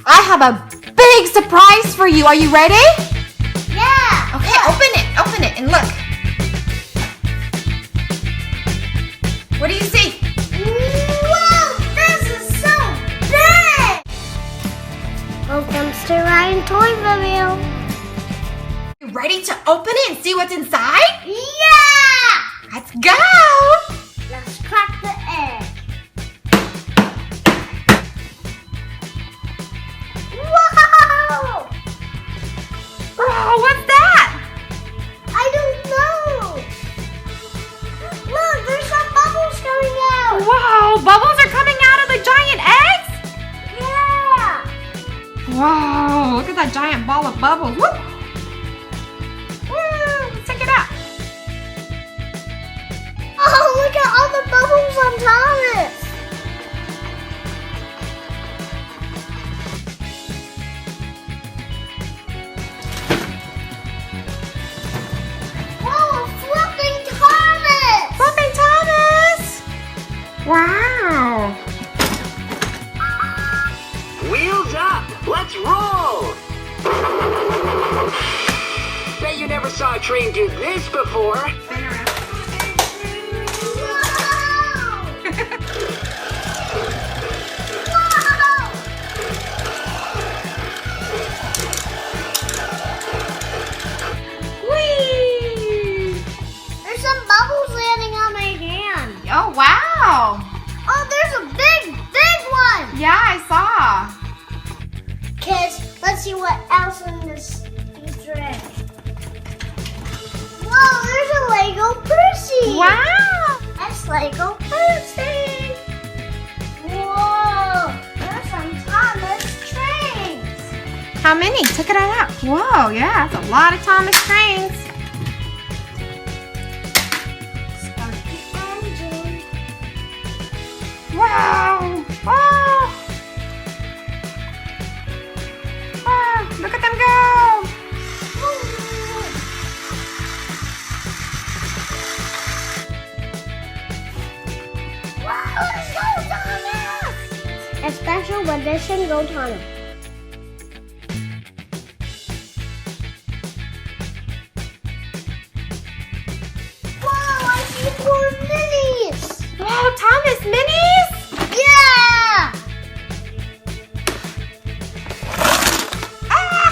I have a big surprise for you. Are you ready? Yeah. Okay, open it and look. What do you see? Whoa, this is so big! Welcome to Ryan Toy Review. You ready to open it and see what's inside? Yeah! Let's go! Let's crack the egg. Whoa! Oh, what's that? I don't know. Look, there's some bubbles coming out. Whoa, bubbles are coming out of the giant eggs? Yeah. Whoa, look at that giant ball of bubbles. Woo! Woo, let's check it out. Oh, look at all the bubbles on Thomas. Whoa, a flipping Thomas. Flipping Thomas! Wow. Wheels up! Let's roll! Bet you never saw a train do this before. Spin around. Wow. Wow. Whee! There's some bubbles landing on my hand. Oh, wow. Oh, there's a big one. Yeah, I saw. Kids, let's see what else in this tray. Whoa, there's a Lego Percy. Wow. That's Lego Percy. Whoa, there's some Thomas trains. How many? Check it out. Whoa, yeah, that's a lot of Thomas trains. Start the engine. Wow. Oh. Oh, look at them go. Wow, let's go, Thomas! A special edition Go Thomas. Whoa, I see more minis! Wow, Thomas minis? Yeah! Ah!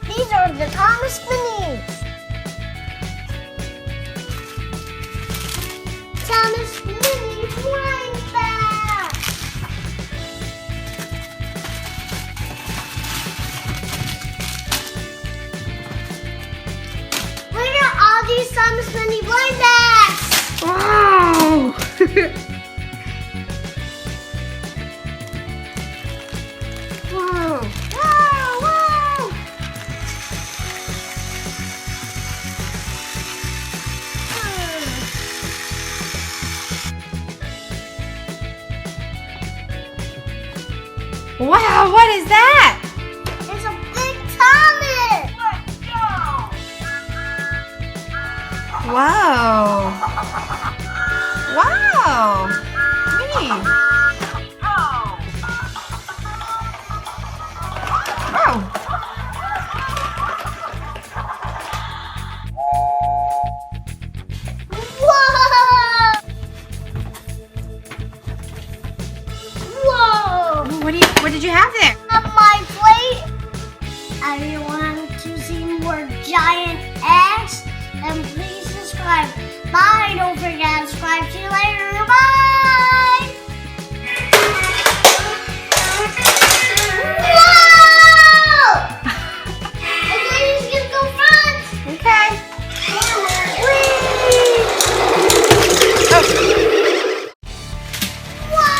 These are the Thomas minis. Thomas mini flying back. Look at all these Thomas mini blind bags. Wow. Whoa. Wow, wow. Wow, what is that? It's a big Thomas. Let's go. Whoa. Wow. Neat. Oh. Whoa! Whoa! What did you have there? On my plate, if you want to see more giant eggs, then please subscribe. Bye! Don't forget to subscribe. See you later. Bye! Whoa! Okay, he's gonna go front. Okay. Whoa!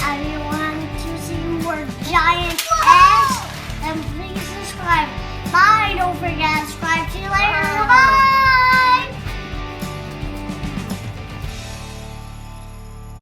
If you want to see more giant eggs, then please subscribe. Bye! Don't forget to subscribe. See you later.